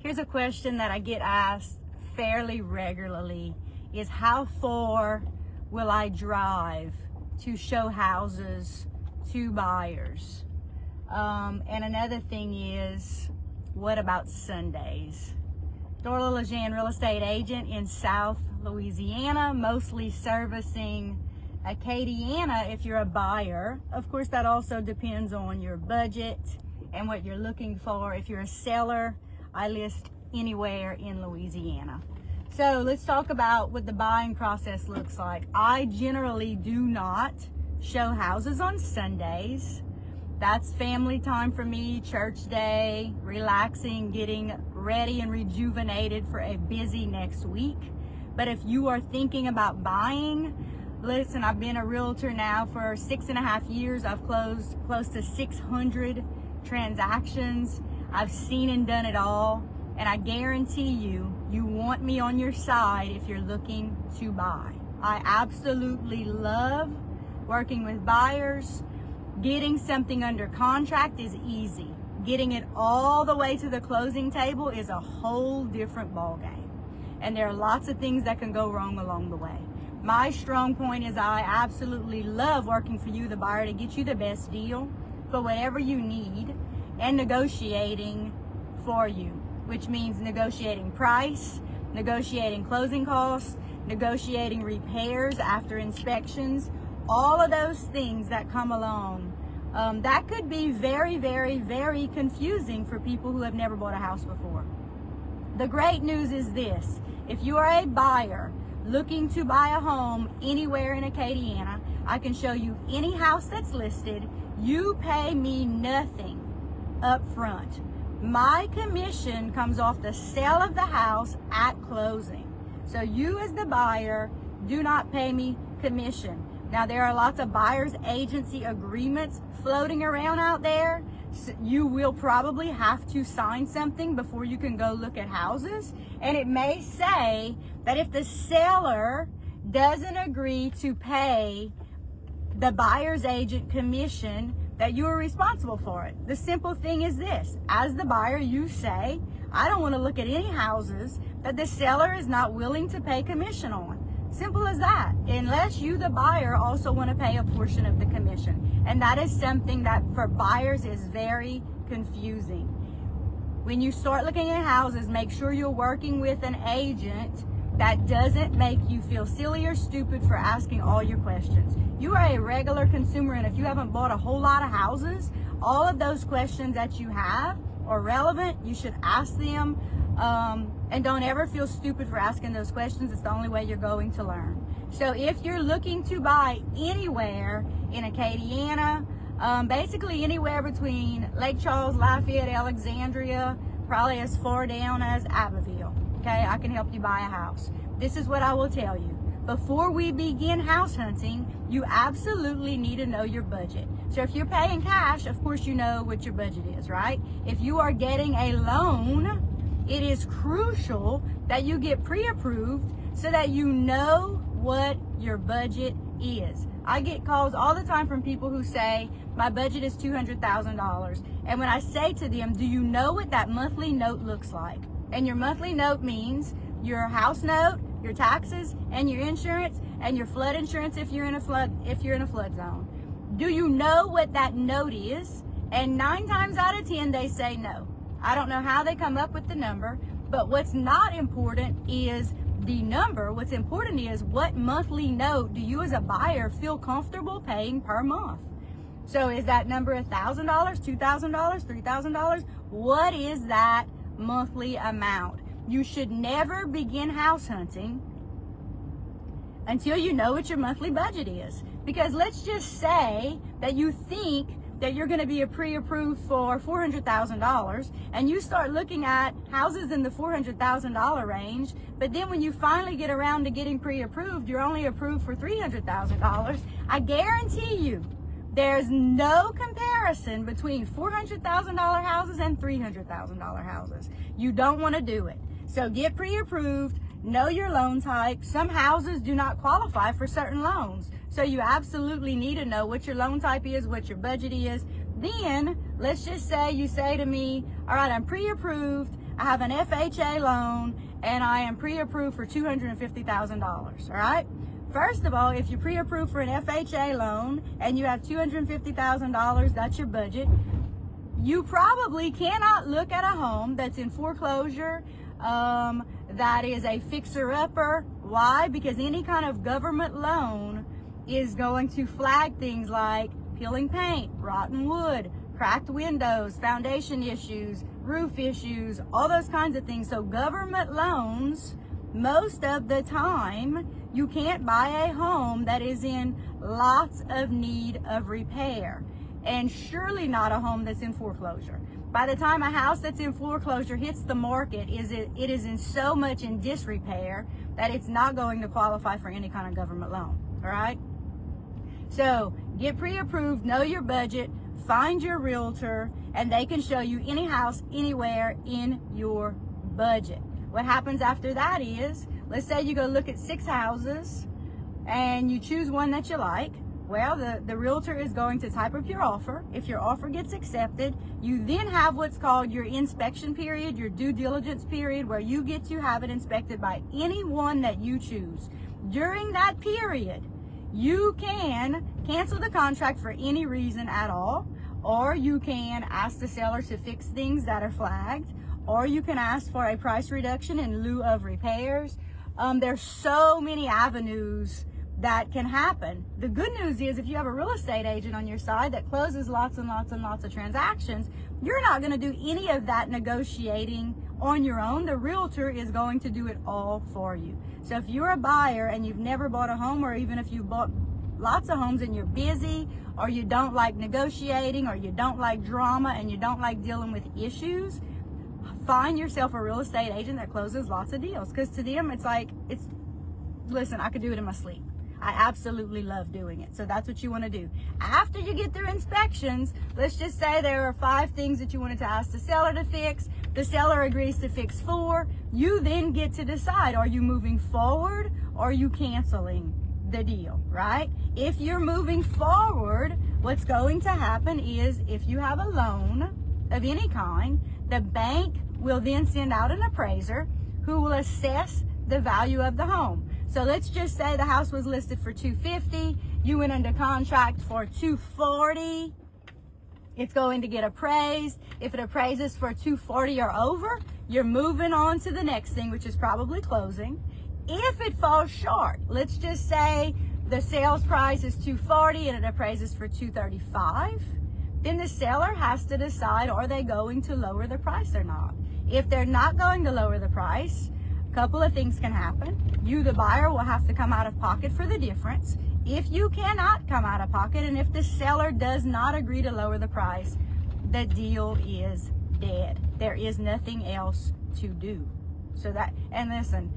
Here's a question that I get asked fairly regularly is how far will I drive to show houses to buyers? And another thing is, what about Sundays? Darla Lejean, real estate agent in South Louisiana, mostly servicing Acadiana if you're a buyer. Of course, that also depends on your budget and what you're looking for. If you're a seller, I list anywhere in Louisiana. So let's talk about what the buying process looks like. I generally do not show houses on Sundays. That's family time for me, church day, relaxing, getting ready and rejuvenated for a busy next week. But if you are thinking about buying, listen, I've been a realtor now for 6.5 years. I've closed close to 600 transactions. I've seen and done it all. And I guarantee you, you want me on your side if you're looking to buy. I absolutely love working with buyers. Getting something under contract is easy. Getting it all the way to the closing table is a whole different ballgame. And there are lots of things that can go wrong along the way. My strong point is I absolutely love working for you, the buyer, to get you the best deal for whatever you need and negotiating for you, which means negotiating price, negotiating closing costs, negotiating repairs after inspections, all of those things that come along. That could be very, very, very confusing for people who have never bought a house before. The great news is this: if you are a buyer looking to buy a home anywhere in Acadiana, I can show you any house that's listed. You pay me nothing up front. My commission comes off the sale of the house at closing. So you as the buyer do not pay me commission. Now, there are lots of buyer's agency agreements floating around out there. So you will probably have to sign something before you can go look at houses. And it may say that if the seller doesn't agree to pay the buyer's agent commission, that you are responsible for it. The simple thing is this: as the buyer, you say, I don't want to look at any houses that the seller is not willing to pay commission on. Simple as that, unless you, the buyer, also want to pay a portion of the commission. And that is something that for buyers is very confusing. When you start looking at houses, make sure you're working with an agent that doesn't make you feel silly or stupid for asking all your questions. You are a regular consumer, and if you haven't bought a whole lot of houses, all of those questions that you have are relevant. You should ask them. And don't ever feel stupid for asking those questions. It's the only way you're going to learn. So if you're looking to buy anywhere in Acadiana, basically anywhere between Lake Charles, Lafayette, Alexandria, probably as far down as Abbeville, okay, I can help you buy a house. This is what I will tell you. Before we begin house hunting, you absolutely need to know your budget. So if you're paying cash, of course you know what your budget is, right? If you are getting a loan, it is crucial that you get pre-approved so that you know what your budget is. I get calls all the time from people who say, my budget is $200,000. And when I say to them, do you know what that monthly note looks like? And your monthly note means your house note, your taxes, and your insurance, and your flood insurance if you're in a flood zone. Do you know what that note is? And 9 times out of 10, they say no. I don't know how they come up with the number, but what's not important is the number. What's important is what monthly note do you as a buyer feel comfortable paying per month? So is that number $1,000, $2,000, $3,000? What is that monthly amount? You should never begin house hunting until you know what your monthly budget is. Because let's just say that you think that you're going to be pre-approved for $400,000, and you start looking at houses in the $400,000 range, but then when you finally get around to getting pre-approved, you're only approved for $300,000. I guarantee you there's no comparison between $400,000 houses and $300,000 houses. You don't want to do it. So get pre-approved, know your loan type. Some houses do not qualify for certain loans. So you absolutely need to know what your loan type is, what your budget is. Then let's just say you say to me, all right, I'm pre-approved. I have an FHA loan and I am pre-approved for $250,000, all right? First of all, if you're pre-approved for an FHA loan and you have $250,000, that's your budget, you probably cannot look at a home that's in foreclosure, that is a fixer-upper. Why? Because any kind of government loan is going to flag things like peeling paint, rotten wood, cracked windows, foundation issues, roof issues, all those kinds of things. So government loans, most of the time, you can't buy a home that is in lots of need of repair, and surely not a home that's in foreclosure. By the time a house that's in foreclosure hits the market, it is in so much in disrepair that it's not going to qualify for any kind of government loan, all right? So get pre-approved, know your budget, find your realtor, and they can show you any house anywhere in your budget. What happens after that is, let's say you go look at 6 houses and you choose one that you like. Well, the realtor is going to type up your offer. If your offer gets accepted, you then have what's called your inspection period, your due diligence period, where you get to have it inspected by anyone that you choose. During that period, you can cancel the contract for any reason at all, or you can ask the seller to fix things that are flagged, or you can ask for a price reduction in lieu of repairs. There's so many avenues that can happen. The good news is, if you have a real estate agent on your side that closes lots and lots and lots of transactions, you're not going to do any of that negotiating on your own. The realtor is going to do it all for you. So if you're a buyer and you've never bought a home, or even if you bought lots of homes and you're busy, or you don't like negotiating, or you don't like drama, and you don't like dealing with issues, find yourself a real estate agent that closes lots of deals. Because to them, listen, I could do it in my sleep. I absolutely love doing it. So that's what you want to do. After you get through inspections, let's just say there are 5 things that you wanted to ask the seller to fix. The seller agrees to fix 4. You then get to decide, are you moving forward or are you canceling the deal, right? If you're moving forward, what's going to happen is, if you have a loan of any kind, the bank will then send out an appraiser who will assess the value of the home. So let's just say the house was listed for $250. You went under contract for $240. It's going to get appraised. If it appraises for $240 or over, you're moving on to the next thing, which is probably closing. If it falls short, let's just say the sales price is $240 and it appraises for $235, then the seller has to decide, are they going to lower the price or not? If they're not going to lower the price, a couple of things can happen. You, the buyer, will have to come out of pocket for the difference. If you cannot come out of pocket, and if the seller does not agree to lower the price, the deal is dead. There is nothing else to do. So that, and listen,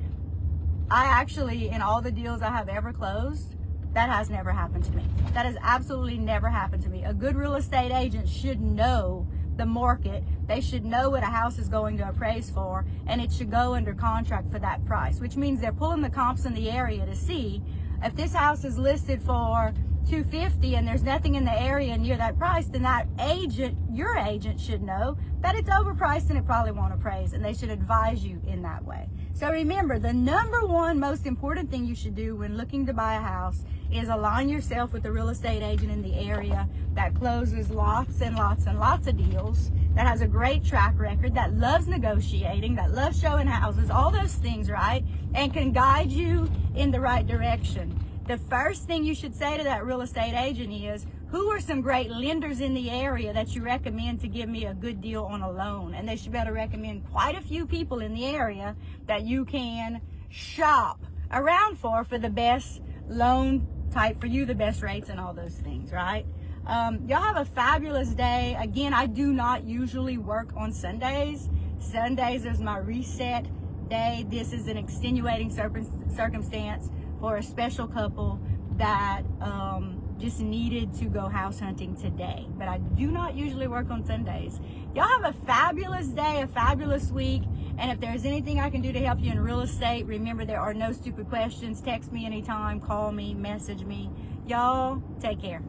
I actually, in all the deals I have ever closed, that has never happened to me. That has absolutely never happened to me. A good real estate agent should know the market. They should know what a house is going to appraise for, and it should go under contract for that price, which means they're pulling the comps in the area to see if this house is listed for $250 and there's nothing in the area near that price, then that agent, your agent, should know that it's overpriced and it probably won't appraise, and they should advise you in that way. So remember, the number one most important thing you should do when looking to buy a house is align yourself with a real estate agent in the area that closes lots and lots and lots of deals, that has a great track record, that loves negotiating, that loves showing houses, all those things, right? And can guide you in the right direction. The first thing you should say to that real estate agent is, who are some great lenders in the area that you recommend to give me a good deal on a loan? And they should be able to recommend quite a few people in the area that you can shop around for the best loan type for you, the best rates and all those things, right? Y'all have a fabulous day. Again, I do not usually work on Sundays. Sundays is my reset day. This is an extenuating circumstance for a special couple that just needed to go house hunting today. But I do not usually work on Sundays. Y'all have a fabulous day, a fabulous week. And if there's anything I can do to help you in real estate, remember, there are no stupid questions. Text me anytime, call me, message me. Y'all, take care.